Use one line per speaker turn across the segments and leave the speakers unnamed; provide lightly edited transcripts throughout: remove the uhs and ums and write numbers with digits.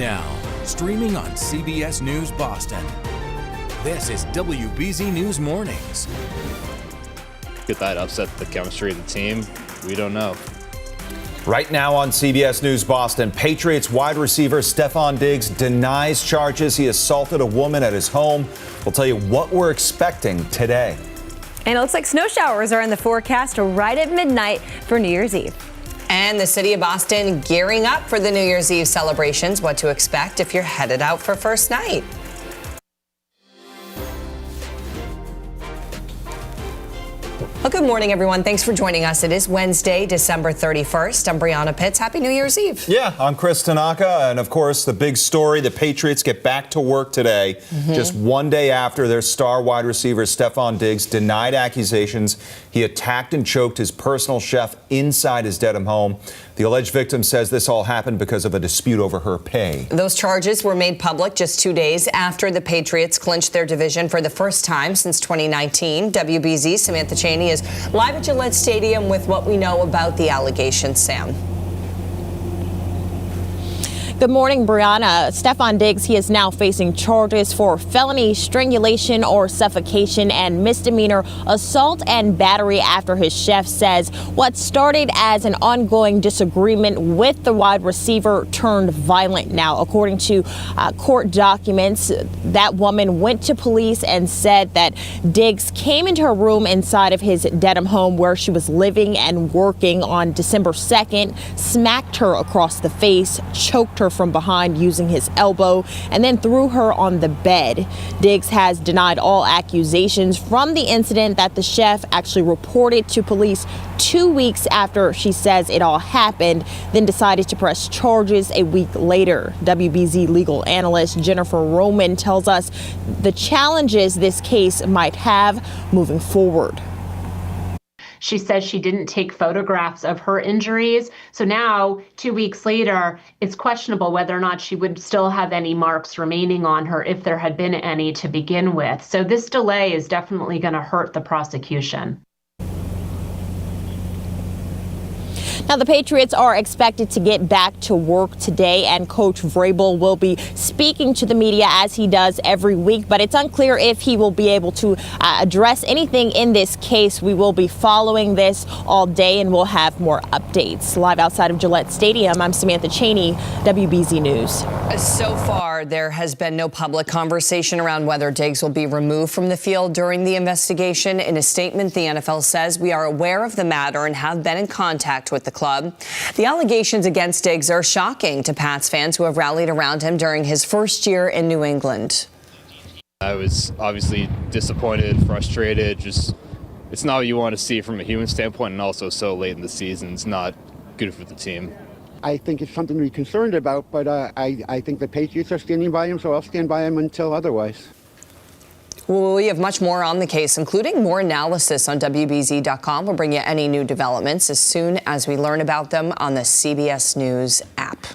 now, streaming on CBS News Boston. This is WBZ News Mornings.
Could that upset the chemistry of the team? We don't know.
Right now on CBS News Boston, Patriots wide receiver Stefon Diggs denies charges he assaulted a woman at his home. We'll tell you what we're expecting today.
And it looks like snow showers are in the forecast right at midnight for New Year's Eve.
And the city of Boston gearing up for the New Year's Eve celebrations. What to expect if you're headed out for first night. Well, good morning, everyone. Thanks for joining us. It is Wednesday, December 31st. I'm Brianna Pitts. Happy New Year's Eve.
Yeah, I'm Chris Tanaka. And of course, the big story, the Patriots get back to work today. Just one day after their star wide receiver Stefon Diggs denied accusations he attacked and choked his personal chef inside his Dedham home. The alleged victim says this all happened because of a dispute over her pay.
Those charges were made public just 2 days after the Patriots clinched their division for the first time since 2019. WBZ's Samantha Cheney is live at Gillette Stadium with what we know about the allegations. Sam.
Good morning, Brianna. Stefon Diggs, he is now facing charges for felony strangulation or suffocation and misdemeanor assault and battery after his chef says what started as an ongoing disagreement with the wide receiver turned violent. Now, according to court documents, that woman went to police and said that Diggs came into her room inside of his Dedham home where she was living and working on December 2nd, smacked her across the face, choked her from behind using his elbow, and then threw her on the bed. Diggs has denied all accusations from the incident that the chef actually reported to police 2 weeks after she says it all happened, then decided to press charges a week later. WBZ legal analyst Jennifer Roman tells us the challenges this case might have moving forward.
She says she didn't take photographs of her injuries. So now, 2 weeks later, it's questionable whether or not she would still have any marks remaining on her if there had been any to begin with. So this delay is definitely going to hurt the prosecution.
Now, the Patriots are expected to get back to work today, and Coach Vrabel will be speaking to the media as he does every week, but it's unclear if he will be able to address anything in this case. We will be following this all day, and we'll have more updates. Live outside of Gillette Stadium, I'm Samantha Cheney, WBZ News.
So far, there has been no public conversation around whether Diggs will be removed from the field during the investigation. In a statement, the NFL says we are aware of the matter and have been in contact with the club. The allegations against Diggs are shocking to Pats fans who have rallied around him during his first year in New England.
I was obviously disappointed, frustrated. It's not what you want to see from a human standpoint, and also so late in the season. It's not good for the team.
I think it's something to be concerned about, but I think the Patriots are standing by him, so I'll stand by him until otherwise.
Well, we have much more on the case, including more analysis on WBZ.com. We'll bring you any new developments as soon as we learn about them on the CBS News app.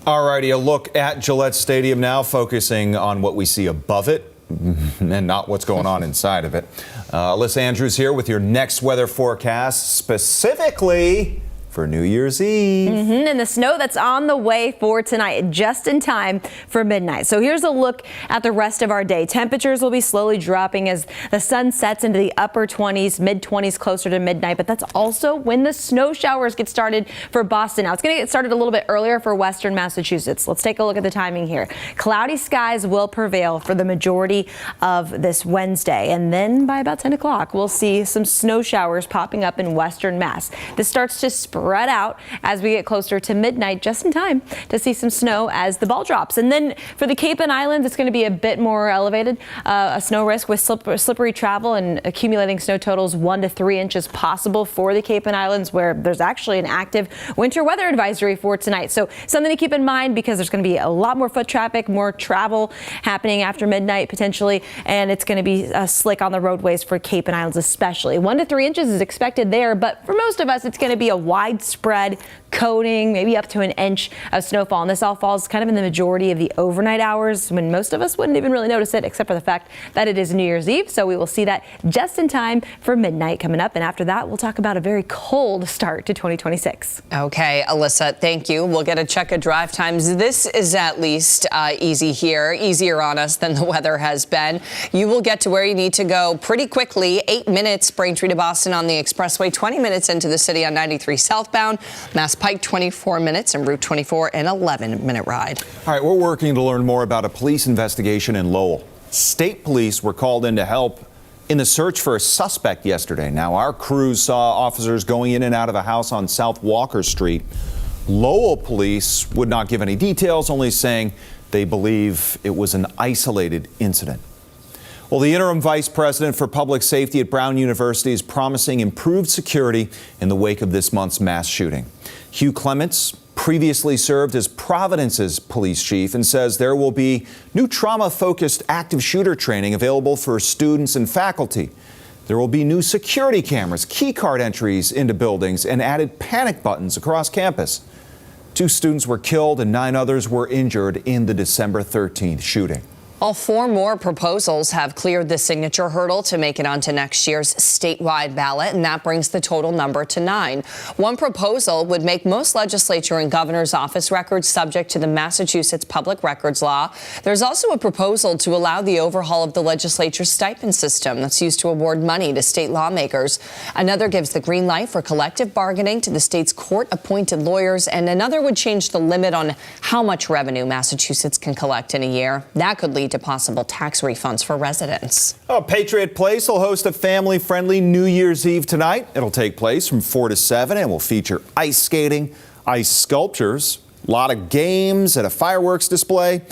All righty, a look at Gillette Stadium now, focusing on what we see above it and not what's going on inside of it. Alyssa Andrews here with your next weather forecast, specifically for New Year's Eve.
And the snow that's on the way for tonight, just in time for midnight. So here's a look at the rest of our day. Temperatures will be slowly dropping as the sun sets into the upper 20s, mid 20s closer to midnight. But that's also when the snow showers get started for Boston. Now it's going to get started a little bit earlier for western Massachusetts. Let's take a look at the timing here. Cloudy skies will prevail for the majority of this Wednesday. And then by about 10 o'clock, we'll see some snow showers popping up in western Mass. This starts to spread out as we get closer to midnight, just in time to see some snow as the ball drops. And then for the Cape and Islands, it's going to be a bit more elevated, a snow risk with slippery travel and accumulating snow totals 1 to 3 inches possible for the Cape and Islands, where there's actually an active winter weather advisory for tonight. So something to keep in mind, because there's going to be a lot more foot traffic, more travel happening after midnight potentially, and it's going to be slick on the roadways for Cape and Islands especially. 1 to 3 inches is expected there, but for most of us, it's going to be a wide widespread coating, maybe up to an inch of snowfall. And this all falls kind of in the majority of the overnight hours when most of us wouldn't even really notice it, except for the fact that it is New Year's Eve. So we will see that just in time for midnight coming up. And after that, we'll talk about a very cold start to 2026.
Okay, Alyssa, thank you. We'll get a check of drive times. This is at least easy here, easier on us than the weather has been. You will get to where you need to go pretty quickly. 8 minutes, Braintree to Boston on the expressway, 20 minutes into the city on 93 southbound. Mass Pike, 24 minutes, and Route 24, an 11-minute ride.
All right, we're working to learn more about a police investigation in Lowell. State police were called in to help in the search for a suspect yesterday. Now, our crews saw officers going in and out of a house on South Walker Street. Lowell police would not give any details, only saying they believe it was an isolated incident. Well, the interim vice president for public safety at Brown University is promising improved security in the wake of this month's mass shooting. Hugh Clements previously served as Providence's police chief and says there will be new trauma-focused active shooter training available for students and faculty. There will be new security cameras, key card entries into buildings, and added panic buttons across campus. 2 students were killed and 9 others were injured in the December 13th shooting.
All 4 more proposals have cleared the signature hurdle to make it onto next year's statewide ballot, and that brings the total number to 9. One proposal would make most legislature and governor's office records subject to the Massachusetts public records law. There's also a proposal to allow the overhaul of the legislature's stipend system that's used to award money to state lawmakers. Another gives the green light for collective bargaining to the state's court-appointed lawyers, and another would change the limit on how much revenue Massachusetts can collect in a year. That could lead to possible tax refunds for residents.
Patriot Place will host a family-friendly New Year's Eve tonight. It'll take place from 4 to 7 and will feature ice skating, ice sculptures, a lot of games, and a fireworks display.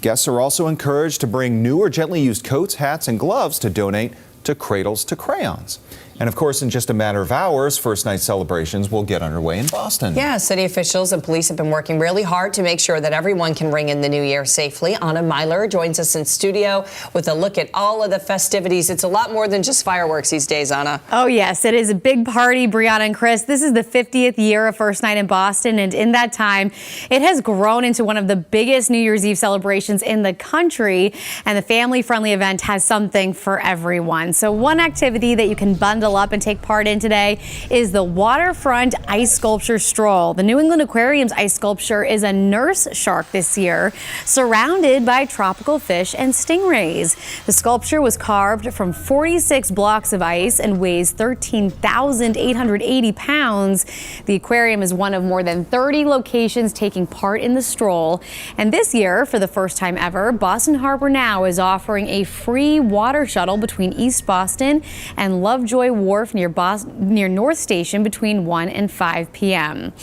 Guests are also encouraged to bring new or gently used coats, hats, and gloves to donate to Cradles to Crayons. And of course, in just a matter of hours, first night celebrations will get underway in Boston.
Yeah, city officials and police have been working really hard to make sure that everyone can ring in the new year safely. Anna Myler joins us in studio with a look at all of the festivities. It's a lot more than just fireworks these days, Anna.
Oh, yes, it is a big party, Brianna and Chris. This is the 50th year of First Night in Boston, and in that time, it has grown into one of the biggest New Year's Eve celebrations in the country, and the family-friendly event has something for everyone. So one activity that you can bundle up and take part in today is the Waterfront Ice Sculpture Stroll. The New England Aquarium's ice sculpture is a nurse shark this year, surrounded by tropical fish and stingrays. The sculpture was carved from 46 blocks of ice and weighs 13,880 pounds. The aquarium is one of more than 30 locations taking part in the stroll. And this year, for the first time ever, Boston Harbor Now is offering a free water shuttle between East Boston and Lovejoy Wharf near North Station between 1 and 5 p.m.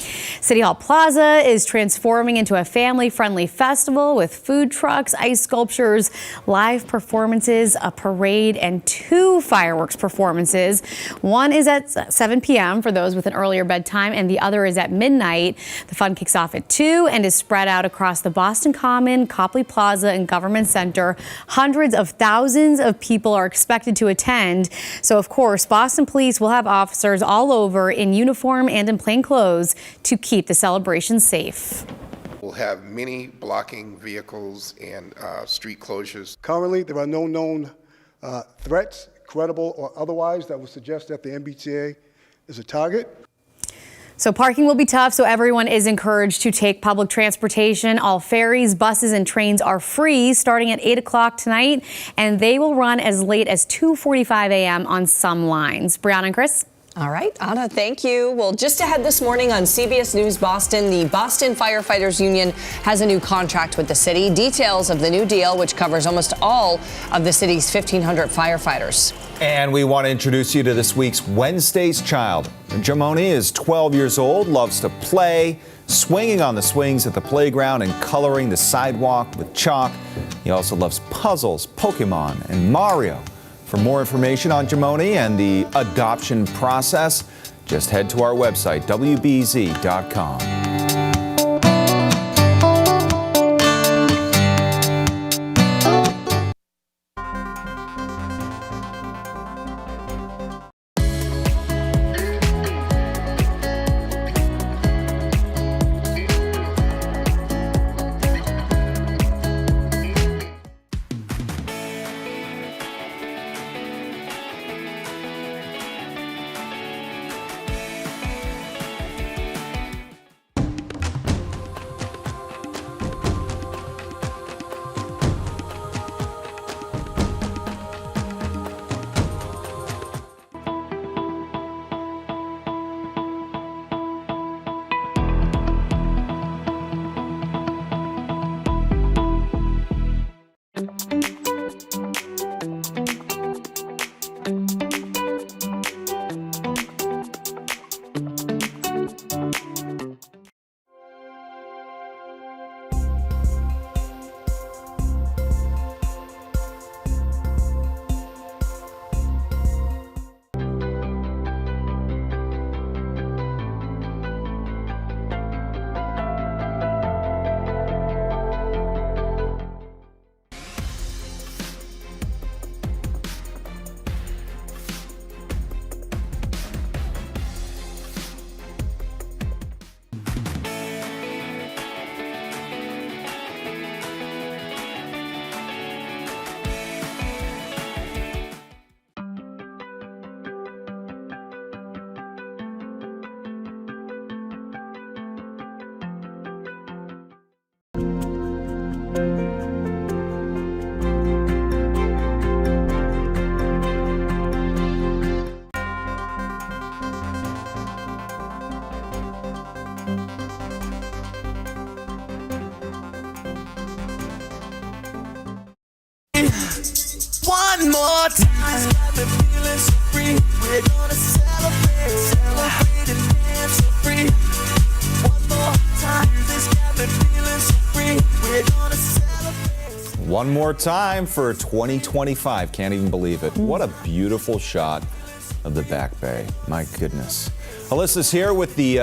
City Hall Plaza is transforming into a family-friendly festival with food trucks, ice sculptures, live performances, a parade, and 2 fireworks performances. One is at 7 p.m. for those with an earlier bedtime, and the other is at midnight. The fun kicks off at 2 and is spread out across the Boston Common, Copley Plaza, and Government Center. Hundreds of thousands of people are expected to attend. So, of course, Boston Police will have officers all over in uniform and in plain clothes to keep the celebration safe.
We'll have many blocking vehicles and street closures.
Currently, there are no known threats, credible or otherwise, that would suggest that the MBTA is a target.
So parking will be tough, so everyone is encouraged to take public transportation. All ferries, buses, and trains are free starting at 8 o'clock tonight, and they will run as late as 2:45 a.m. on some lines. Brianna and Chris?
All right, Anna, thank you. Well, just ahead this morning on CBS News Boston, the Boston Firefighters Union has a new contract with the city. Details of the new deal, which covers almost all of the city's 1,500 firefighters.
And we want to introduce you to this week's Wednesday's Child. Jamoni is 12 years old, loves to play, swinging on the swings at the playground and coloring the sidewalk with chalk. He also loves puzzles, Pokemon, and Mario. For more information on Jamoni and the adoption process, just head to our website, wbz.com.
One more time. Got me feeling so free. We're gonna celebrate, celebrate and dance so free. One more time. This got me feeling so free. We're gonna celebrate.
One more time for 2025. Can't even believe it. What a beautiful shot of the Back Bay. My goodness. Alyssa's here with the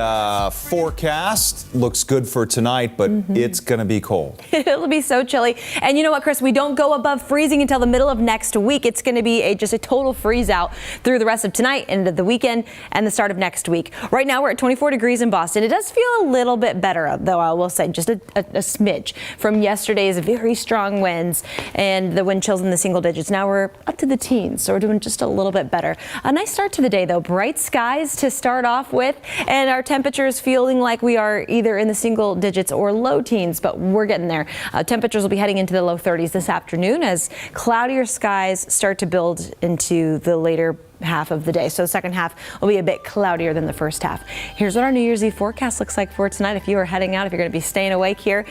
forecast. Looks good for tonight, but it's going to be cold.
It'll be so chilly. And you know what, Chris? We don't go above freezing until the middle of next week. It's going to be just a total freeze out through the rest of tonight, into the weekend, and the start of next week. Right now, we're at 24 degrees in Boston. It does feel a little bit better, though, I will say, just a smidge from yesterday's very strong winds and the wind chills in the single digits. Now we're up to the teens, so we're doing just a little bit better. A nice start to the day, though. Bright skies to start off with, and our temperatures feeling like we are either in the single digits or low teens, but we're getting there. Temperatures will be heading into the low 30s this afternoon as cloudier skies start to build into the later half of the day. So the second half will be a bit cloudier than the first half. Here's what our New Year's Eve forecast looks like for tonight. If you are heading out, if you're going to be staying awake here,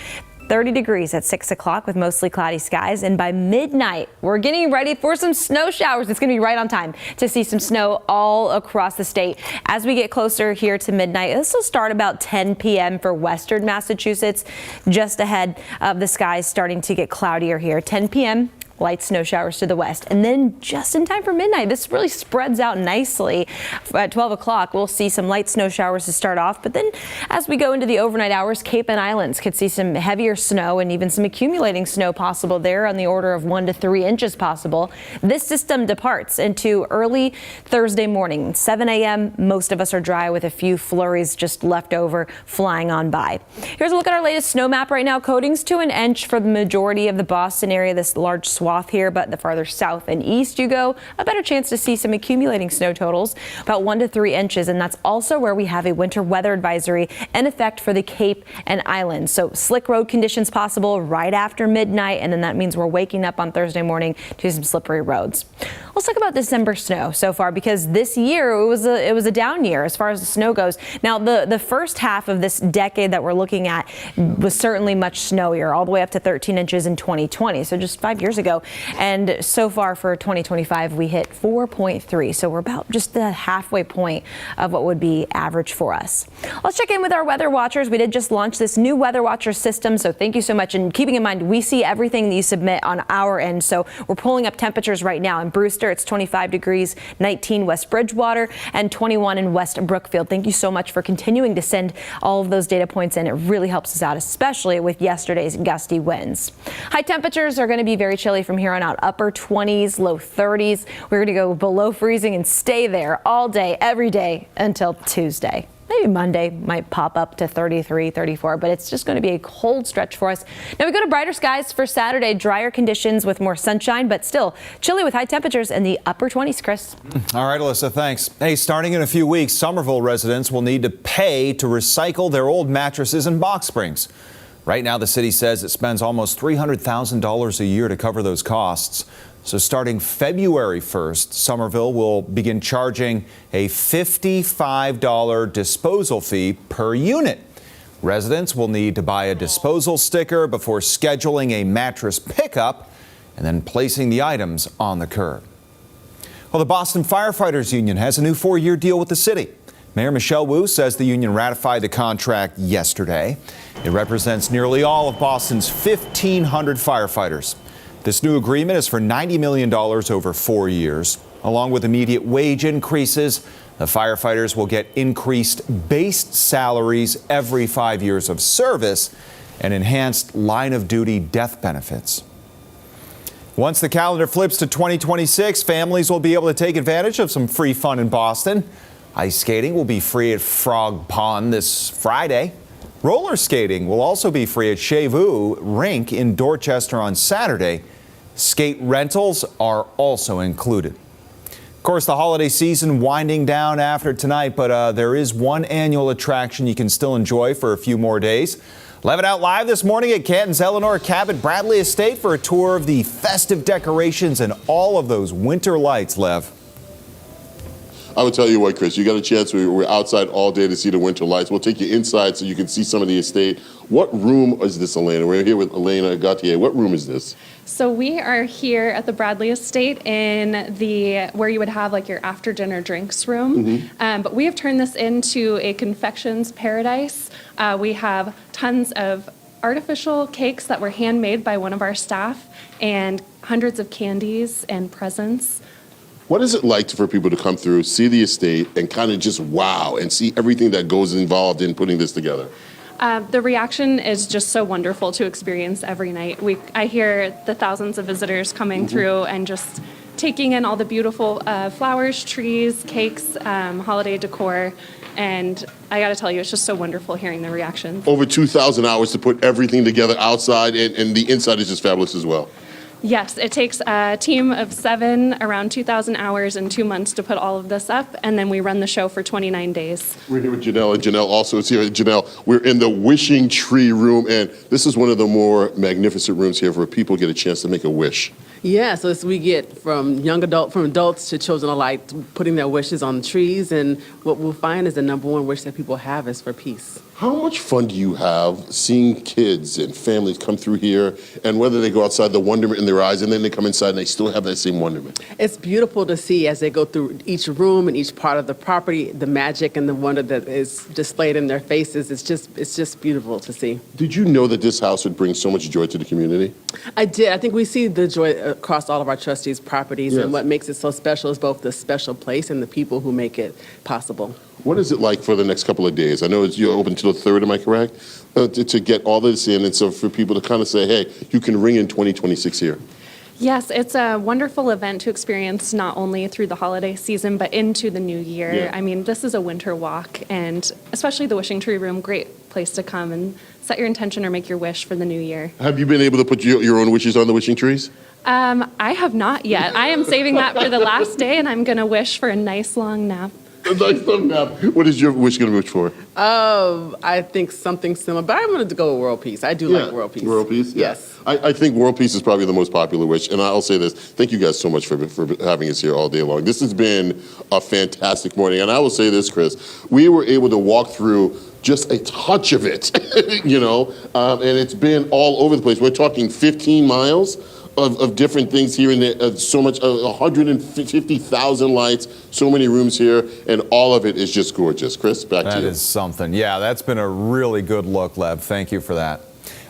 30 degrees at 6 o'clock with mostly cloudy skies. And by midnight, we're getting ready for some snow showers. It's going to be right on time to see some snow all across the state. As we get closer here to midnight, this will start about 10 p.m. for western Massachusetts, just ahead of the skies starting to get cloudier here. 10 p.m. light snow showers to the west, and then just in time for midnight, this really spreads out nicely. At 12 o'clock, we'll see some light snow showers to start off, but then as we go into the overnight hours, Cape and Islands could see some heavier snow and even some accumulating snow possible there on the order of 1 to 3 inches possible. This system departs into early Thursday morning, 7 a.m. Most of us are dry with a few flurries just left over flying on by. Here's a look at our latest snow map right now. Coatings to an inch for the majority of the Boston area, this large swath here, but the farther south and east you go, a better chance to see some accumulating snow totals, about 1 to 3 inches, and that's also where we have a winter weather advisory in effect for the Cape and Islands. So slick road conditions possible right after midnight, and then that means we're waking up on Thursday morning to some slippery roads. Let's talk about December snow so far, because this year it was a down year as far as the snow goes. Now the first half of this decade that we're looking at was certainly much snowier, all the way up to 13 inches in 2020, so just 5 years ago. And so far for 2025, we hit 4.3. So we're about just the halfway point of what would be average for us. Let's check in with our weather watchers. We did just launch this new weather watcher system, so thank you so much. And keeping in mind, we see everything that you submit on our end. So we're pulling up temperatures right now. In Brewster, it's 25 degrees, 19 West Bridgewater, and 21 in West Brookfield. Thank you so much for continuing to send all of those data points in. It really helps us out, especially with yesterday's gusty winds. High temperatures are going to be very chilly from here on out. Upper 20s, low 30s. We're going to go below freezing and stay there all day, every day until Tuesday. Maybe Monday might pop up to 33, 34, but it's just going to be a cold stretch for us. Now we go to brighter skies for Saturday, drier conditions with more sunshine, but still chilly with high temperatures in the upper 20s, Chris.
All right, Alyssa, thanks. Hey, starting in a few weeks, Somerville residents will need to pay to recycle their old mattresses and box springs. Right now, the city says it spends almost $300,000 a year to cover those costs. So starting February 1st, Somerville will begin charging a $55 disposal fee per unit. Residents will need to buy a disposal sticker before scheduling a mattress pickup and then placing the items on the curb. Well, the Boston Firefighters Union has a new 4-year deal with the city. Mayor Michelle Wu says the union ratified the contract yesterday. It represents nearly all of Boston's 1,500 firefighters. This new agreement is for $90 million over 4 years. Along with immediate wage increases, the firefighters will get increased base salaries every 5 years of service and enhanced line-of-duty death benefits. Once the calendar flips to 2026, families will be able to take advantage of some free fun in Boston. Ice skating will be free at Frog Pond this Friday. Roller skating will also be free at Shea Vu Rink in Dorchester on Saturday. Skate rentals are also included. Of course, the holiday season winding down after tonight, but there is one annual attraction you can still enjoy for a few more days. Levitt out live this morning at Canton's Eleanor Cabot Bradley Estate for a tour of the festive decorations and all of those winter lights, Lev.
I would tell you what, Chris, you got a chance. We're outside all day to see the winter lights. We'll take you inside so you can see some of the estate. What room is this, Elena? We're here with Elena Gautier. What room is this?
So we are here at the Bradley Estate in the where you would have like your after dinner drinks room. But we have turned this into a confections paradise. We have tons of artificial cakes that were handmade by one of our staff and hundreds of candies and presents.
What is it like for people to come through, see the estate, and kind of just wow and see everything that goes involved in putting this together?
The reaction is just so wonderful to experience every night. I hear the thousands of visitors coming through and just taking in all the beautiful flowers, trees, cakes, holiday decor. And I got to tell you, it's just so wonderful hearing the reactions.
Over 2,000 hours to put everything together outside, and the inside is just fabulous as well.
Yes, it takes a team of 7, around 2,000 hours and 2 months to put all of this up, and then we run the show for 29 days.
We're here with Janelle, and Janelle also is here. Janelle, we're in the Wishing Tree Room, and this is one of the more magnificent rooms here where people get a chance to make a wish.
Yeah, so we get from adults to children alike, putting their wishes on the trees, and what we'll find is the number one wish that people have is for peace.
How much fun do you have seeing kids and families come through here, and whether they go outside, the wonderment in their eyes, and then they come inside and they still have that same wonderment?
It's beautiful to see as they go through each room and each part of the property, the magic and the wonder that is displayed in their faces. It's just beautiful to see.
Did you know that this house would bring so much joy to the community?
I did. I think we see the joy across all of our trustees' properties,
Yes.
and what makes it so special is both the special place and the people who make it possible.
What is it like for the next couple of days? I know you're open till the 3rd, am I correct? To get all this in, and so for people to kind of say, hey, you can ring in 2026 here.
Yes, it's a wonderful event to experience not only through the holiday season, but into the new year.
Yeah.
I mean, this is a winter walk, and especially the Wishing Tree Room, great place to come and set your intention or make your wish for the new year.
Have you been able to put your own wishes on the wishing trees?
I have not yet. I am saving that for the last day, and I'm going to wish for a nice long nap.
A nice long nap. What is your wish going to wish for?
I think something similar, but I'm going to go with world peace. I do like world peace.
World peace? Yeah.
Yes.
I think world peace is probably the most popular wish. And I'll say this. Thank you guys so much for having us here all day long. This has been a fantastic morning. And I will say this, Chris. We were able to walk through just a touch of it, and it's been all over the place. We're talking 15 miles of different things here and there, so much, 150,000 lights, so many rooms here, and all of it is just gorgeous. Chris, back to you.
That is something. Yeah, that's been a really good look, Lev. Thank you for that.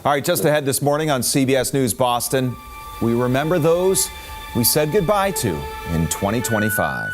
All right, just ahead this morning on CBS News Boston, we remember those we said goodbye to in 2025.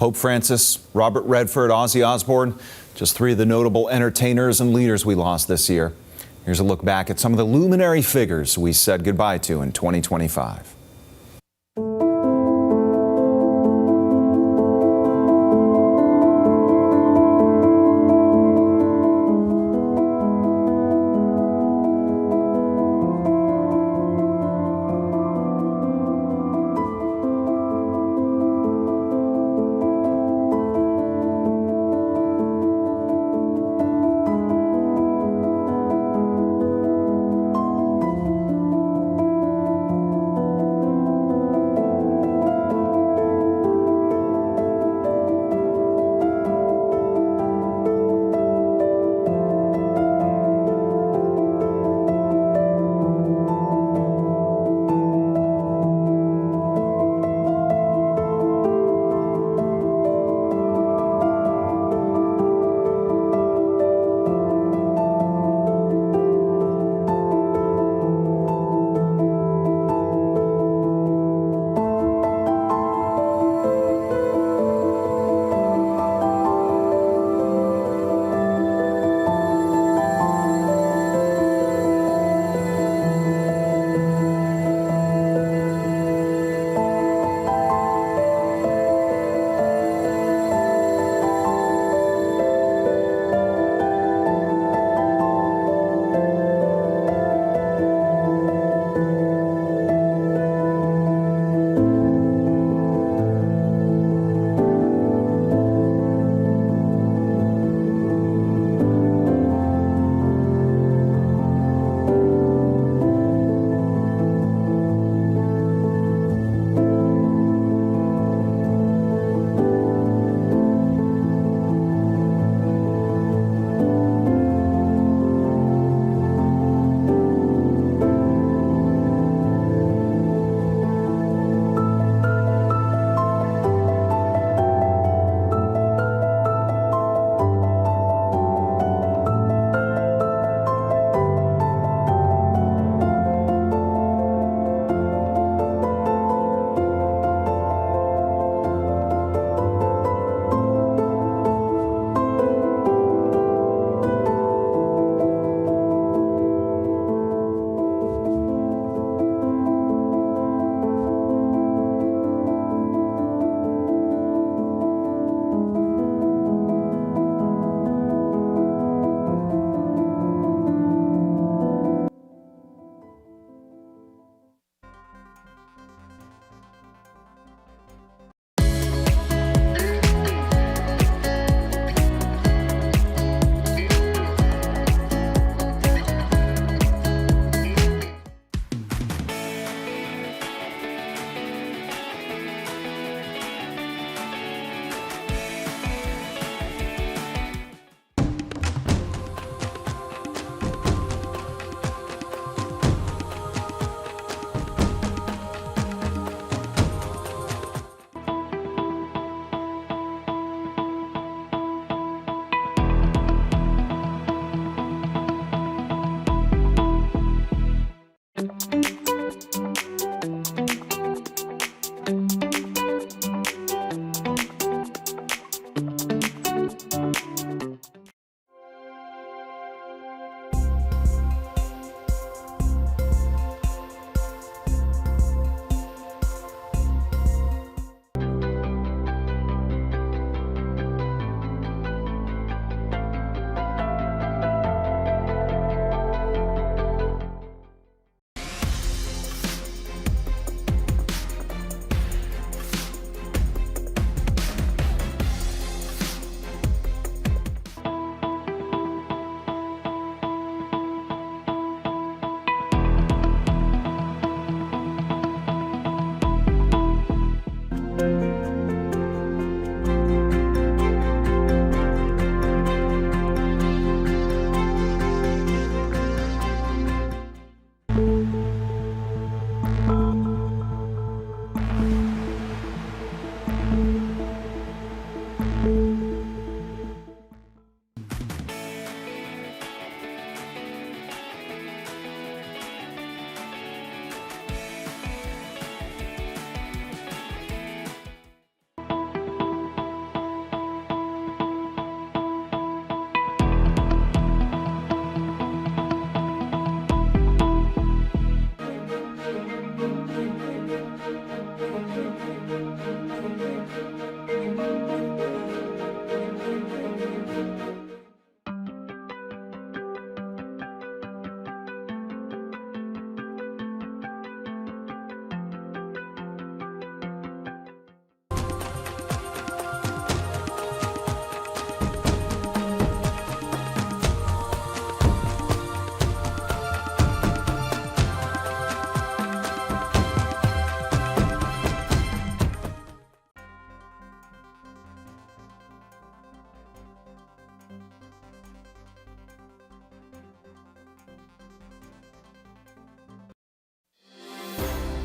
Pope Francis, Robert Redford, Ozzy Osbourne, just three of the notable entertainers and leaders we lost this year. Here's a look back at some of the luminary figures we said goodbye to in 2025.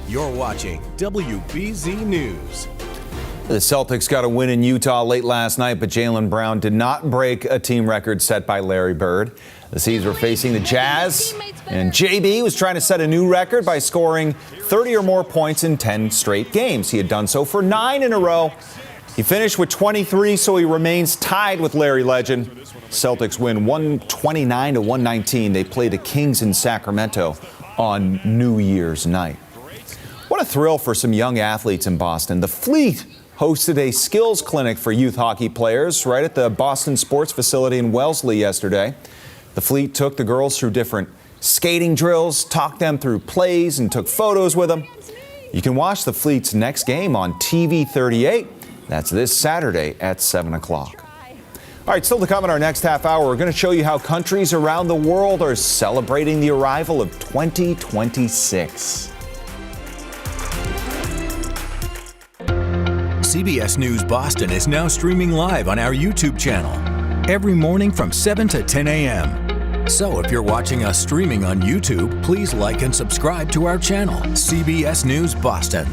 You're watching WBZ News.
The Celtics got a win in Utah late last night, but Jaylen Brown did not break a team record set by Larry Bird. The C's were facing the Jazz, and JB was trying to set a new record by scoring 30 or more points in 10 straight games. He had done so for 9 in a row. He finished with 23, so he remains tied with Larry Legend. Celtics win 129-119. They play the Kings in Sacramento on New Year's night. What a thrill for some young athletes in Boston. The Fleet hosted a skills clinic for youth hockey players right at the Boston Sports Facility in Wellesley yesterday. The Fleet took the girls through different skating drills, talked them through plays, and took photos with them. You can watch the Fleet's next game on TV 38. That's this Saturday at 7 o'clock. All right, still to come in our next half hour, we're going to show you how countries around the world are celebrating the arrival of 2026.
CBS News Boston is now streaming live on our YouTube channel every morning from 7 to 10 a.m. So if you're watching us streaming on YouTube, please like and subscribe to our channel, CBS News Boston.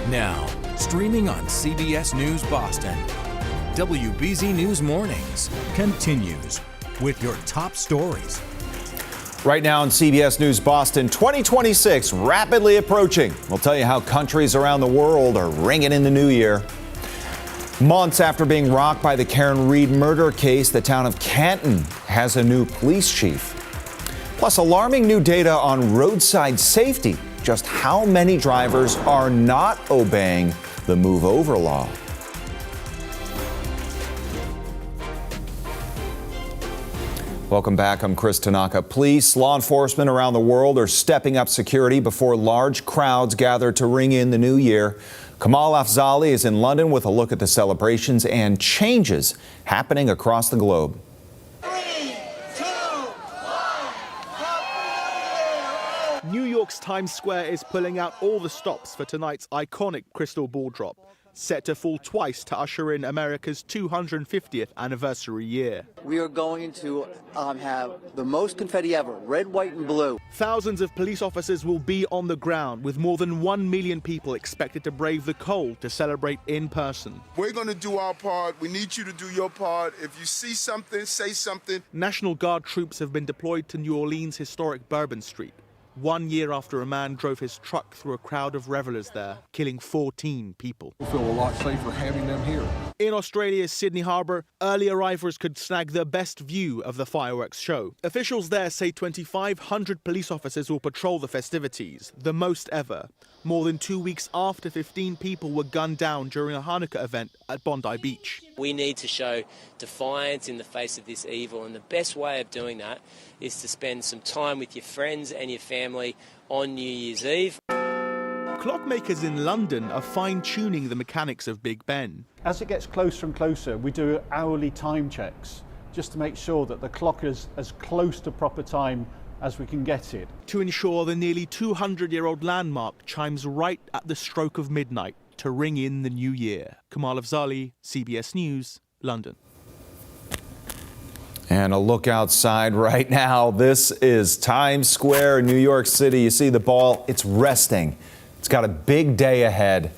Now, streaming on CBS News Boston, WBZ News Mornings continues with your top stories.
Right now on CBS News Boston, 2026 rapidly approaching. We'll tell you how countries around the world are ringing in the new year. Months after being rocked by the Karen Reed murder case, the town of Canton has a new police chief. Plus, alarming new data on roadside safety. Just how many drivers are not obeying the move over law? Welcome back. I'm Chris Tanaka. Police, law enforcement around the world are stepping up security before large crowds gather to ring in the new year. Kamal Afzali is in London with a look at the celebrations and changes happening across the globe.
New York's Times Square is pulling out all the stops for tonight's iconic crystal ball drop, set to fall twice to usher in America's 250th anniversary year.
We are going to have the most confetti ever, red, white, and blue.
Thousands of police officers will be on the ground, with more than 1 million people expected to brave the cold to celebrate in person.
We're going to do our part. We need you to do your part. If you see something, say something.
National Guard troops have been deployed to New Orleans' historic Bourbon Street, 1 year after a man drove his truck through a crowd of revelers there, killing 14 people.
We feel a lot safer having them here.
In Australia's Sydney Harbour, early arrivals could snag the best view of the fireworks show. Officials there say 2,500 police officers will patrol the festivities, the most ever, more than 2 weeks after 15 people were gunned down during a Hanukkah event at Bondi Beach.
We need to show defiance in the face of this evil, and the best way of doing that is to spend some time with your friends and your family on New Year's Eve.
Clockmakers in London are fine-tuning the mechanics of Big Ben.
As it gets closer and closer, we do hourly time checks just to make sure that the clock is as close to proper time as we can get it.
To ensure the nearly 200-year-old landmark chimes right at the stroke of midnight to ring in the new year. Kamal Afzali, CBS News, London.
And a look outside right now. This is Times Square in New York City. You see the ball, it's resting. It's got a big day ahead.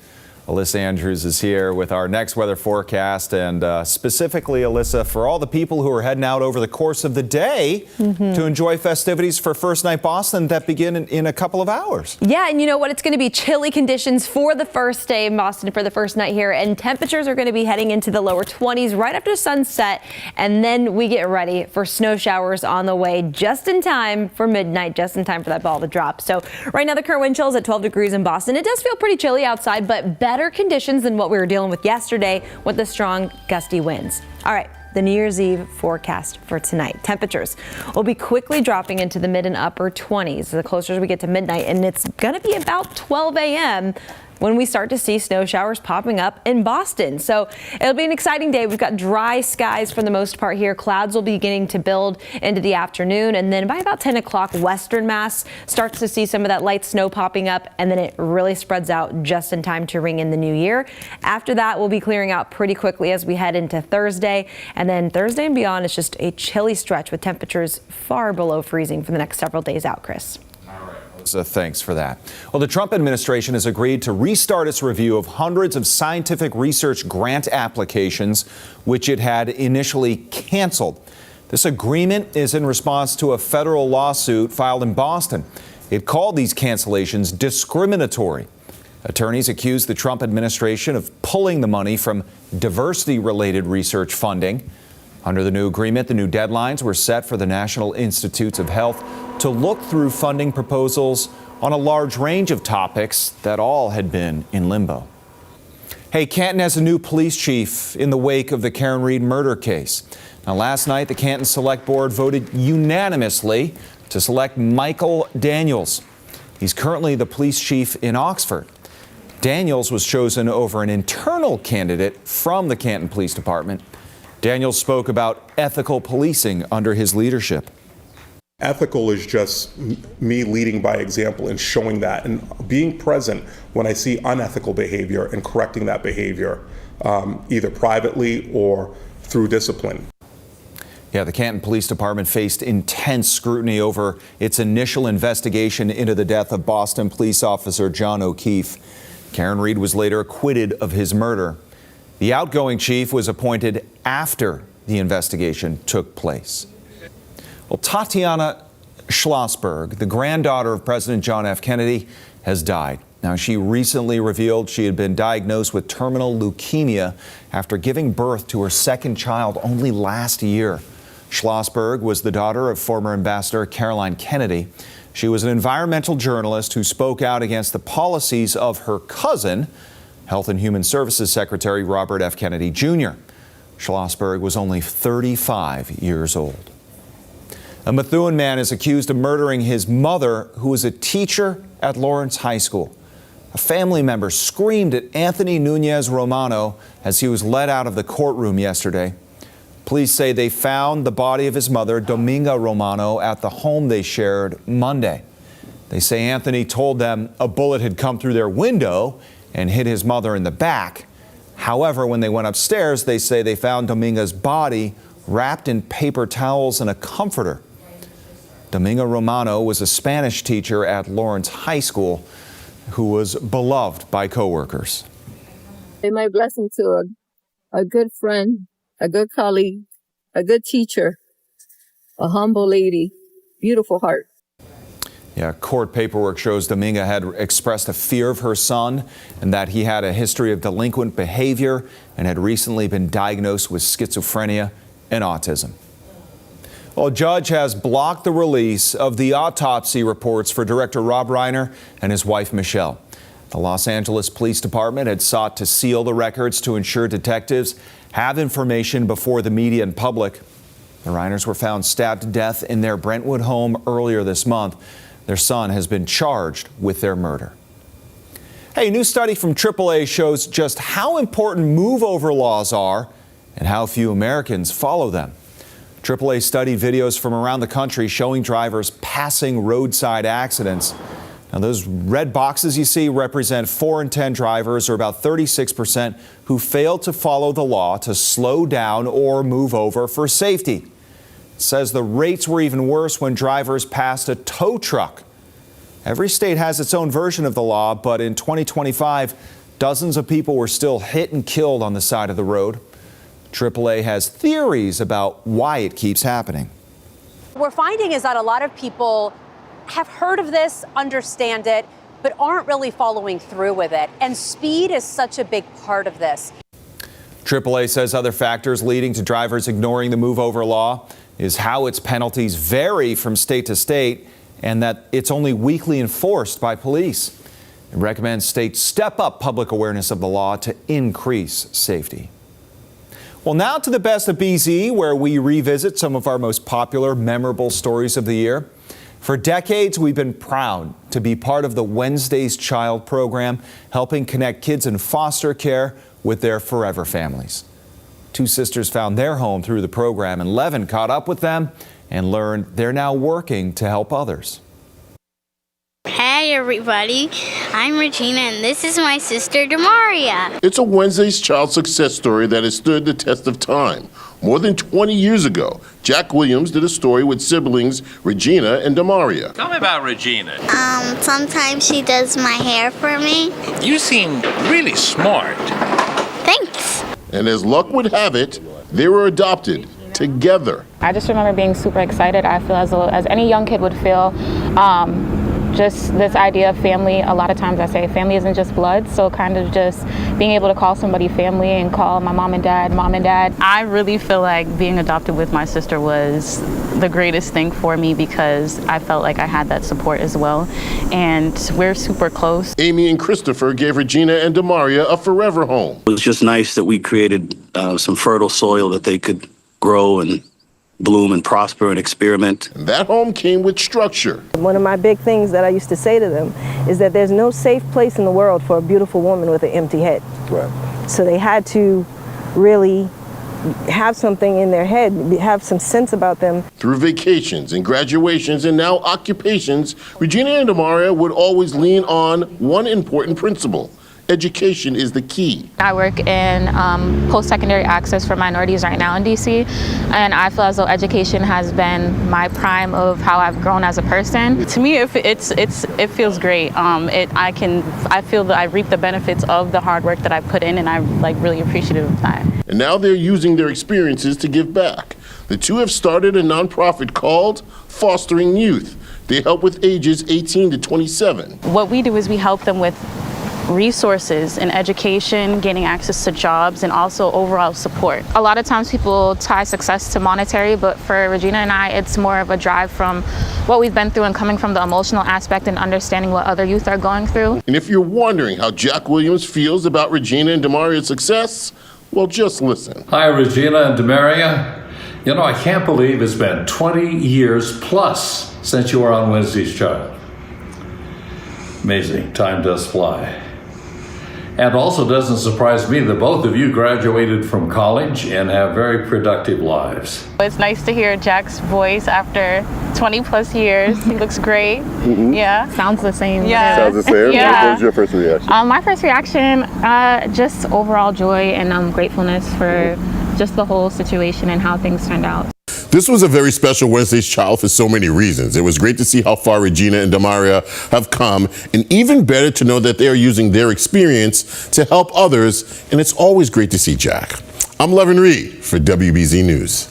Alyssa Andrews is here with our next weather forecast, and specifically, Alyssa, for all the people who are heading out over the course of the day to enjoy festivities for First Night Boston that begin in a couple of hours.
Yeah, and you know what? It's going to be chilly conditions for the first day in Boston for the first night here, and temperatures are going to be heading into the lower 20s right after sunset, and then we get ready for snow showers on the way just in time for midnight, just in time for that ball to drop. So right now the current wind chill is at 12 degrees in Boston. It does feel pretty chilly outside, but better conditions than what we were dealing with yesterday with the strong gusty winds. All right, the New Year's Eve forecast for tonight. Temperatures will be quickly dropping into the mid and upper 20s the closer we get to midnight, and it's going to be about 12 a.m. when we start to see snow showers popping up in Boston. So it'll be an exciting day. We've got dry skies for the most part here. Clouds will be beginning to build into the afternoon, and then by about 10 o'clock, Western Mass starts to see some of that light snow popping up, and then it really spreads out just in time to ring in the new year. After that, we'll be clearing out pretty quickly as we head into Thursday, and then Thursday and beyond, it's just a chilly stretch with temperatures far below freezing for the next several days out, Chris.
So thanks for that. Well, the Trump administration has agreed to restart its review of hundreds of scientific research grant applications, which it had initially canceled. This agreement is in response to a federal lawsuit filed in Boston. It called these cancellations discriminatory. Attorneys accused the Trump administration of pulling the money from diversity-related research funding. Under the new agreement, the new deadlines were set for the National Institutes of Health to look through funding proposals on a large range of topics that all had been in limbo. Hey, Canton has a new police chief in the wake of the Karen Reed murder case. Now, last night, the Canton Select Board voted unanimously to select Michael Daniels. He's currently the police chief in Oxford. Daniels was chosen over an internal candidate from the Canton Police Department. Daniels spoke about ethical policing under his leadership.
Ethical is just me leading by example and showing that and being present when I see unethical behavior and correcting that behavior, either privately or through discipline.
Yeah, the Canton Police Department faced intense scrutiny over its initial investigation into the death of Boston police officer John O'Keefe. Karen Reed was later acquitted of his murder. The outgoing chief was appointed after the investigation took place. Well, Tatiana Schlossberg, the granddaughter of President John F. Kennedy, has died. Now, she recently revealed she had been diagnosed with terminal leukemia after giving birth to her second child only last year. Schlossberg was the daughter of former Ambassador Caroline Kennedy. She was an environmental journalist who spoke out against the policies of her cousin, Health and Human Services Secretary Robert F. Kennedy Jr. Schlossberg was only 35 years old. A Methuen man is accused of murdering his mother, who was a teacher at Lawrence High School. A family member screamed at Anthony Nunez Romano as he was led out of the courtroom yesterday. Police say they found the body of his mother, Dominga Romano, at the home they shared Monday. They say Anthony told them a bullet had come through their window and hit his mother in the back. However, when they went upstairs, they say they found Dominga's body wrapped in paper towels and a comforter. Dominga Romano was a Spanish teacher at Lawrence High School who was beloved by coworkers.
My blessing to a good friend, a good colleague, a good teacher, a humble lady, beautiful heart.
Yeah, court paperwork shows Dominga had expressed a fear of her son and that he had a history of delinquent behavior and had recently been diagnosed with schizophrenia and autism. Well, a judge has blocked the release of the autopsy reports for director Rob Reiner and his wife, Michelle. The Los Angeles Police Department had sought to seal the records to ensure detectives have information before the media and public. The Reiners were found stabbed to death in their Brentwood home earlier this month. Their son has been charged with their murder. Hey, a new study from AAA shows just how important move-over laws are and how few Americans follow them. AAA studied videos from around the country showing drivers passing roadside accidents. Now, those red boxes you see represent 4 in 10 drivers, or about 36%, who fail to follow the law to slow down or move over for safety. says the rates were even worse when drivers passed a tow truck. Every state has its own version of the law, but in 2025, dozens of people were still hit and killed on the side of the road. AAA has theories about why it keeps happening.
What we're finding is that a lot of people have heard of this, understand it, but aren't really following through with it. And speed is such a big part of this.
AAA says other factors leading to drivers ignoring the move over law is how its penalties vary from state to state and that it's only weakly enforced by police. It recommends states step up public awareness of the law to increase safety. Well, now to the best of BZ, where we revisit some of our most popular, memorable stories of the year. For decades, we've been proud to be part of the Wednesday's Child program, helping connect kids in foster care with their forever families. Two sisters found their home through the program, and Levin caught up with them and learned they're now working to help others.
Hey everybody, I'm Regina and this is my sister Demaria.
It's a Wednesday's Child success story that has stood the test of time. More than 20 years ago, Jack Williams did a story with siblings Regina and Demaria.
Tell me about Regina.
Sometimes she does my hair for me.
You seem really smart.
Thanks.
And as luck would have it, they were adopted together.
I just remember being super excited. I feel as any young kid would feel. Just this idea of family, a lot of times I say family isn't just blood, so kind of just being able to call somebody family and call my mom and dad.
I really feel like being adopted with my sister was the greatest thing for me because I felt like I had that support as well, and we're super close.
Amy and Christopher gave Regina and Demaria a forever home.
It was just nice that we created some fertile soil that they could grow and bloom and prosper and experiment.
And that home came with structure.
One of my big things that I used to say to them is that there's no safe place in the world for a beautiful woman with an empty head.
Right.
So they had to really have something in their head, have some sense about them.
Through vacations and graduations and now occupations, Regina and Demaria would always lean on one important principle. Education is the key.
I work in post-secondary access for minorities right now in DC, and I feel as though education has been my prime of how I've grown as a person.
To me, it feels great. I feel that I reap the benefits of the hard work that I put in, and I'm really appreciative of that.
And now they're using their experiences to give back. The two have started a nonprofit called Fostering Youth. They help with ages 18 to 27.
What we do is we help them with resources in education, gaining access to jobs, and also overall support. A lot of times people tie success to monetary, but for Regina and I, it's more of a drive from what we've been through and coming from the emotional aspect and understanding what other youth are going through.
And if you're wondering how Jack Williams feels about Regina and Demaria's success, well, just listen.
Hi, Regina and Demaria. You know, I can't believe it's been 20 years plus since you were on Wednesday's Child. Amazing, time does fly. And also doesn't surprise me that both of you graduated from college and have very productive lives.
It's nice to hear Jack's voice after 20 plus years. He looks great.
Mm-hmm.
Yeah.
Sounds the same.
Yeah.
Sounds the same?
Yeah.
What was your first reaction?
My first reaction, just overall joy and gratefulness for just the whole situation and how things turned out.
This was a very special Wednesday's Child for so many reasons. It was great to see how far Regina and Demaria have come, and even better to know that they are using their experience to help others, and it's always great to see Jack. I'm Levin Reed for WBZ News.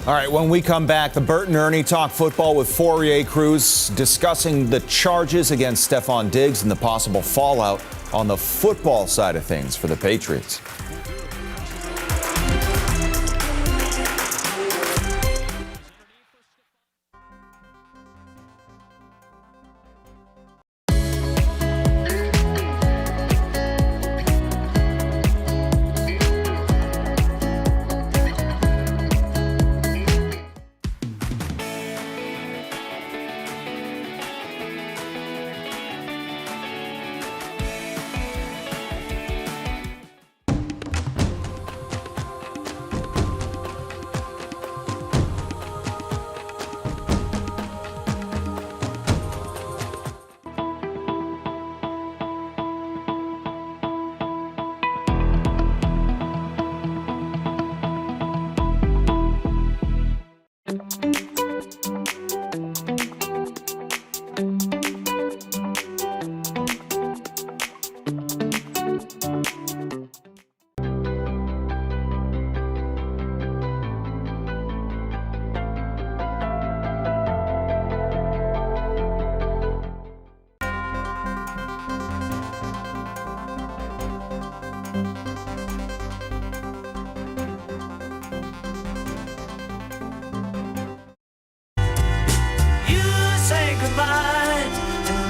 All right, when we come back, the Bert and Ernie talk football with Fourier Cruz, discussing the charges against Stefon Diggs and the possible fallout on the football side of things for the Patriots.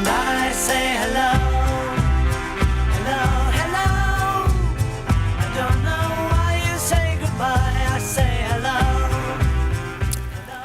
and I say hello, hello, hello. I don't know why you say goodbye, I say hello.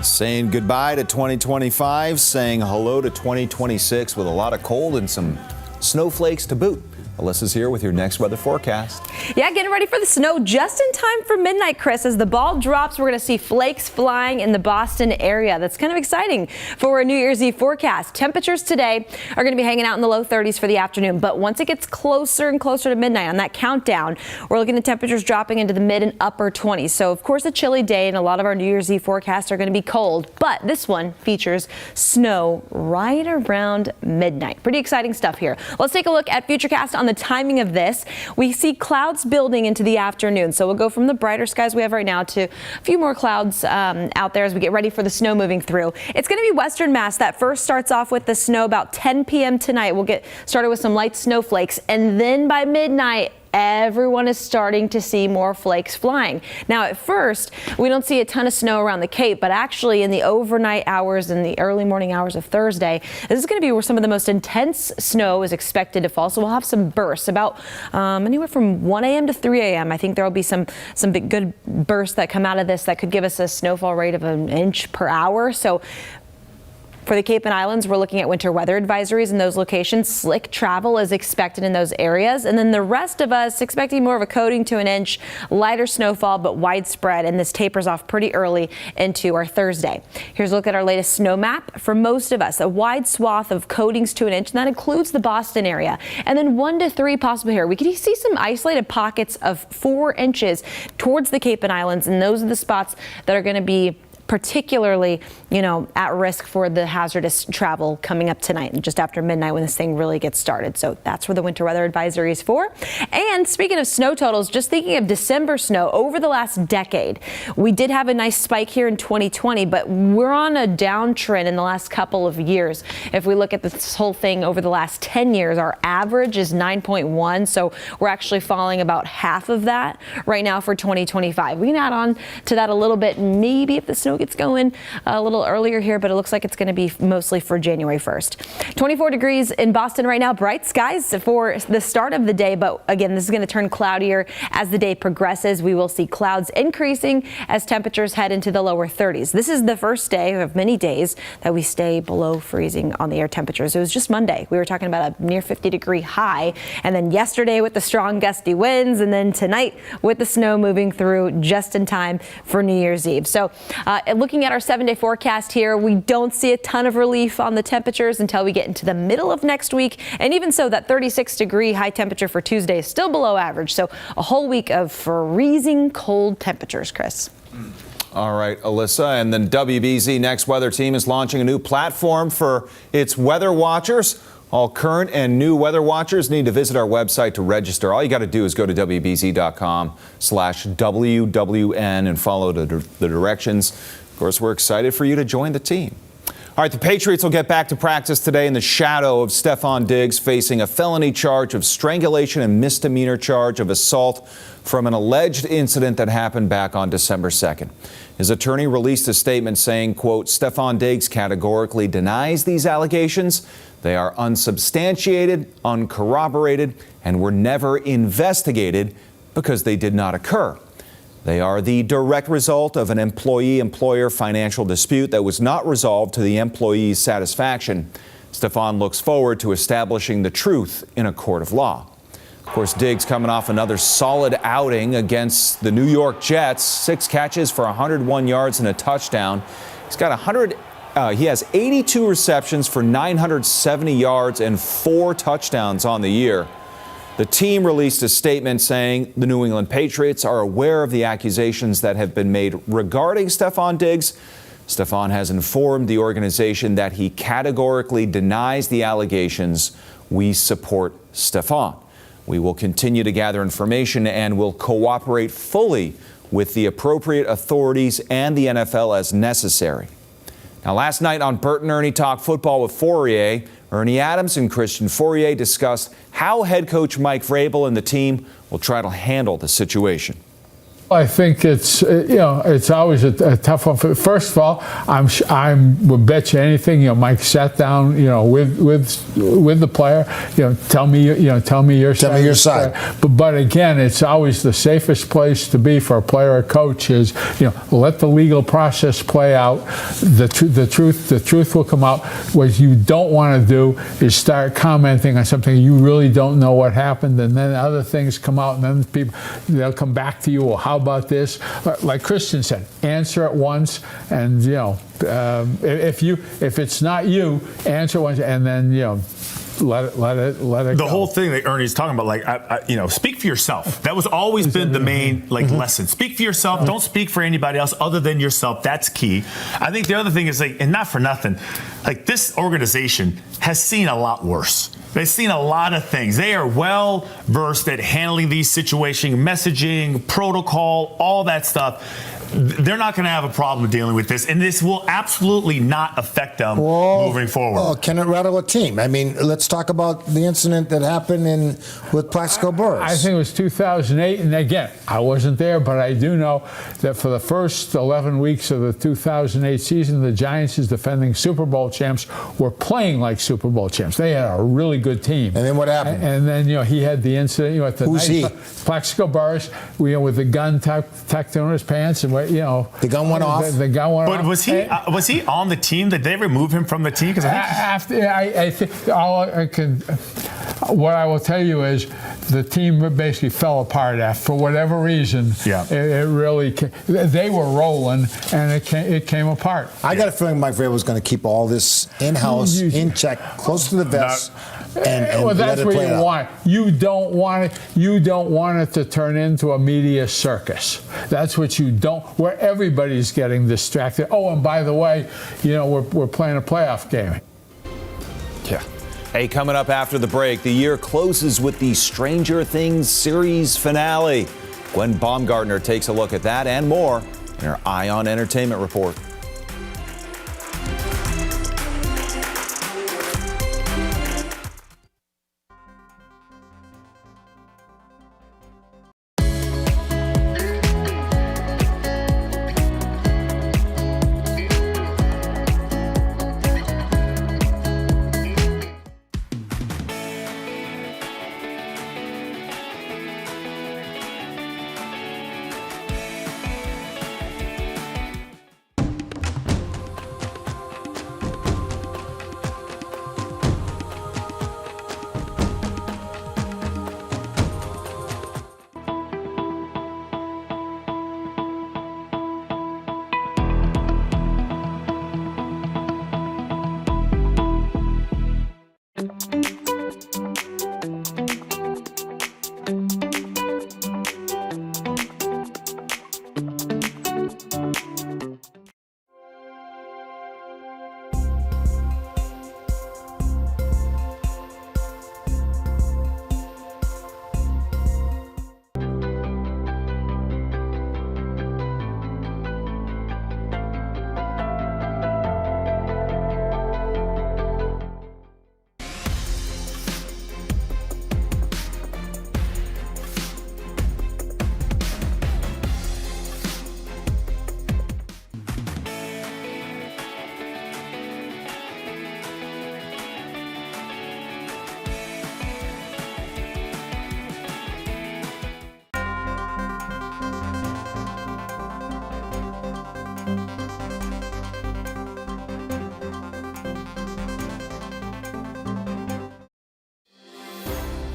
Saying goodbye to 2025, saying hello to 2026 with a lot of cold and some snowflakes to boot. Alyssa's here with your next weather forecast.
Yeah, getting ready for the snow just in time for midnight, Chris. As the ball drops, we're going to see flakes flying in the Boston area. That's kind of exciting for a New Year's Eve forecast. Temperatures today are going to be hanging out in the low 30s for the afternoon, but once it gets closer and closer to midnight on that countdown, we're looking at temperatures dropping into the mid and upper 20s. So, of course, a chilly day, and a lot of our New Year's Eve forecasts are going to be cold, but this one features snow right around midnight. Pretty exciting stuff here. Let's take a look at Futurecast on the timing of this. We see clouds building into the afternoon, so we'll go from the brighter skies we have right now to a few more clouds out there as we get ready for the snow moving through. It's going to be Western Mass that first starts off with the snow about 10 p.m. tonight. We'll get started with some light snowflakes, and then by midnight, everyone is starting to see more flakes flying. Now, at first, we don't see a ton of snow around the Cape, but actually in the overnight hours and the early morning hours of Thursday, this is going to be where some of the most intense snow is expected to fall. So we'll have some bursts about anywhere from 1 a.m. to 3 a.m. I think there will be some big good bursts that come out of this that could give us a snowfall rate of 1 inch per hour. So for the Cape and Islands, we're looking at winter weather advisories in those locations. Slick travel is expected in those areas. And then the rest of us expecting more of a coating to 1 inch, lighter snowfall, but widespread. And this tapers off pretty early into our Thursday. Here's a look at our latest snow map. For most of us, a wide swath of coatings to 1 inch, and that includes the Boston area. And then 1 to 3 possible here. We could see some isolated pockets of 4 inches towards the Cape and Islands. And those are the spots that are going to be particularly, at risk for the hazardous travel coming up tonight and just after midnight when this thing really gets started. So that's where the winter weather advisory is for. And speaking of snow totals, just thinking of December snow over the last decade, we did have a nice spike here in 2020, but we're on a downtrend in the last couple of years. If we look at this whole thing over the last 10 years, our average is 9.1. So we're actually falling about half of that right now for 2025. We can add on to that a little bit, maybe if the snow gets going a little earlier here, but it looks like it's going to be mostly for January 1st. 24 degrees in Boston right now, bright skies for the start of the day, but again, this is going to turn cloudier as the day progresses. We will see clouds increasing as temperatures head into the lower 30s. This is the first day of many days that we stay below freezing on the air temperatures. It was just Monday. We were talking about a near 50-degree high, and then yesterday with the strong gusty winds, and then tonight with the snow moving through just in time for New Year's Eve. So looking at our 7-day forecast here, we don't see a ton of relief on the temperatures until we get into the middle of next week. And even so, that 36-degree high temperature for Tuesday is still below average. So a whole week of freezing cold temperatures, Chris.
All right, Alyssa, and then WBZ Next Weather Team is launching a new platform for its weather watchers. All current and new weather watchers need to visit our website to register. All you got to do is go to WBZ.com/WWN and follow the directions. Of course, we're excited for you to join the team. All right, the Patriots will get back to practice today in the shadow of Stefon Diggs facing a felony charge of strangulation and misdemeanor charge of assault from an alleged incident that happened back on December 2nd. His attorney released a statement saying, quote, Stefon Diggs categorically denies these allegations. They are unsubstantiated, uncorroborated, and were never investigated because they did not occur. They are the direct result of an employee-employer financial dispute that was not resolved to the employee's satisfaction. Stefon looks forward to establishing the truth in a court of law. Of course, Diggs coming off another solid outing against the New York Jets. 6 catches for 101 yards and a touchdown. He has 82 receptions for 970 yards and 4 touchdowns on the year. The team released a statement saying the New England Patriots are aware of the accusations that have been made regarding Stefon Diggs. Stefon has informed the organization that he categorically denies the allegations. We support Stefon. We will continue to gather information and will cooperate fully with the appropriate authorities and the NFL as necessary. Now, last night on Bert and Ernie Talk Football with Fourier, Ernie Adams and Christian Fourier discussed how head coach Mike Vrabel and the team will try to handle the situation.
I think it's it's always a tough one. First of all, I would bet you anything. Mike sat down with the player. Tell me your side. But again, it's always the safest place to be for a player or coach is let the legal process play out. The truth will come out. What you don't want to do is start commenting on something you really don't know what happened, and then other things come out, and then they'll come back to you. Well, how about this? Like Kristen said, answer it once, and if it's not you, answer once, and then let it
the
go.
whole thing that Ernie's talking about, like, speak for yourself. That was always been the main lesson. Speak for yourself. Don't speak for anybody else other than yourself. That's key. I think the other thing is, and not for nothing, this organization has seen a lot worse. They've seen a lot of things. They are well versed at handling these situations, messaging, protocol, all that stuff. They're not going to have a problem dealing with this, and this will absolutely not affect them moving forward.
Can it rattle a team? I mean, let's talk about the incident that happened with Plaxico Burress.
I think it was 2008, and again, I wasn't there, but I do know that for the first 11 weeks of the 2008 season, the Giants, as defending Super Bowl champs, were playing like Super Bowl champs. They had a really good team.
And then what happened?
And then he had the incident. At the
Who's he?
Plaxico Burress, with the gun tucked in his pants, and
the gun went off.
The gun went off.
But was he on the team? Did they remove him from the team? Because
I think what I will tell you is the team basically fell apart for whatever reason.
Yeah.
It really they were rolling, and it came apart.
I got a feeling Mike Vrabel was going to keep all this in-house, in check, close to the vest. And
well, that's
let it
what
play
you
out.
want. You don't want it to turn into a media circus. That's what you don't. Where everybody's getting distracted. Oh, and by the way, we're playing a playoff game.
Yeah. Hey, coming up after the break, the year closes with the Stranger Things series finale. Gwen Baumgartner takes a look at that and more in her Eye on Entertainment report.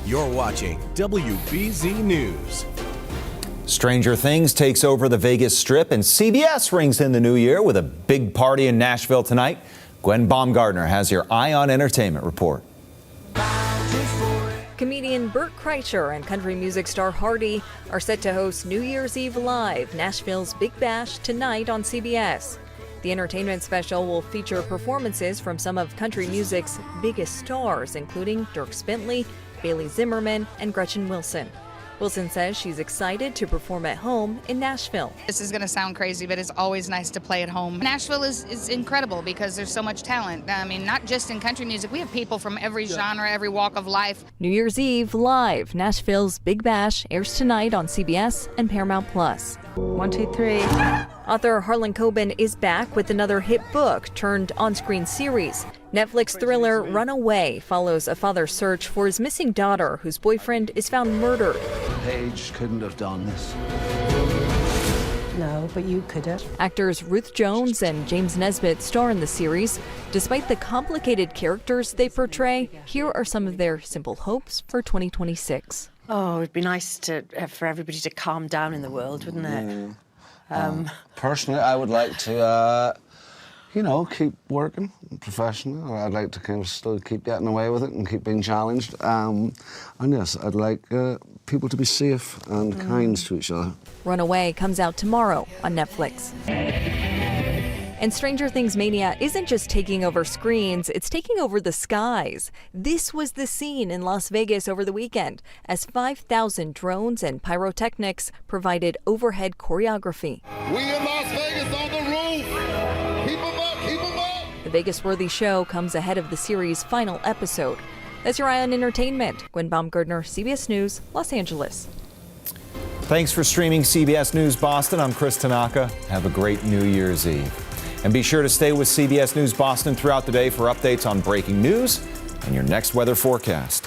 You're watching WBZ News.
Stranger Things takes over the Vegas Strip, and CBS rings in the new year with a big party in Nashville tonight. Gwen Baumgartner has your Eye on Entertainment report.
Comedian Bert Kreischer and country music star Hardy are set to host New Year's Eve Live, Nashville's Big Bash, tonight on CBS. The entertainment special will feature performances from some of country music's biggest stars, including Dierks Bentley, Bailey Zimmerman, and Gretchen Wilson. Wilson says she's excited to perform at home in Nashville.
This is going to sound crazy, but it's always nice to play at home. Nashville is incredible because there's so much talent. I mean, not just in country music. We have people from every genre, every walk of life.
New Year's Eve live. Nashville's Big Bash airs tonight on CBS and Paramount Plus.
1, 2, 3.
Author Harlan Coben is back with another hit book turned on-screen series. Netflix thriller Runaway follows a father's search for his missing daughter whose boyfriend is found murdered.
Paige couldn't have done this.
No, but you could have.
Actors Ruth Jones and James Nesbitt star in the series. Despite the complicated characters they portray, here are some of their simple hopes for 2026.
Oh, it'd be nice for everybody to calm down in the world, wouldn't it?
Personally, I would like to, keep working professionally. I'd like to kind of still keep getting away with it and keep being challenged. And yes, I'd like people to be safe and kind to each other.
Runaway comes out tomorrow on Netflix. And Stranger Things mania isn't just taking over screens, it's taking over the skies. This was the scene in Las Vegas over the weekend as 5,000 drones and pyrotechnics provided overhead choreography.
We in Las Vegas on the roof! Keep 'em up, keep 'em up!
The Vegas-worthy show comes ahead of the series' final episode. That's your Eye on Entertainment. Gwen Baumgartner, CBS News, Los Angeles.
Thanks for streaming CBS News Boston. I'm Chris Tanaka. Have a great New Year's Eve. And be sure to stay with CBS News Boston throughout the day for updates on breaking news and your next weather forecast.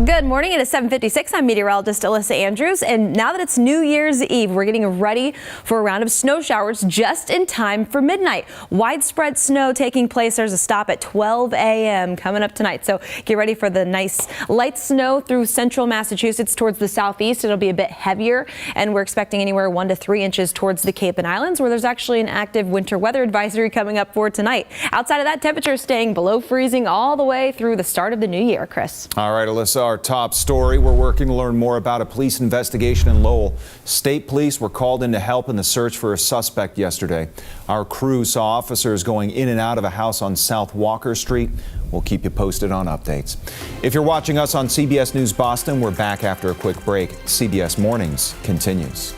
Good morning. It is 7:56. I'm meteorologist Alyssa Andrews. And now that it's New Year's Eve, we're getting ready for a round of snow showers just in time for midnight. Widespread snow taking place. There's a stop at 12 a.m. coming up tonight. So get ready for the nice light snow through central Massachusetts towards the southeast. It'll be a bit heavier, and we're expecting anywhere 1 to 3 inches towards the Cape and Islands, where there's actually an active winter weather advisory coming up for tonight. Outside of that, temperatures staying below freezing all the way through the start of the new year. Chris.
All right, Alyssa, our top story. We're working to learn more about a police investigation in Lowell. State police were called in to help in the search for a suspect yesterday. Our crew saw officers going in and out of a house on South Walker Street. We'll keep you posted on updates. If you're watching us on CBS News Boston, we're back after a quick break. CBS Mornings continues.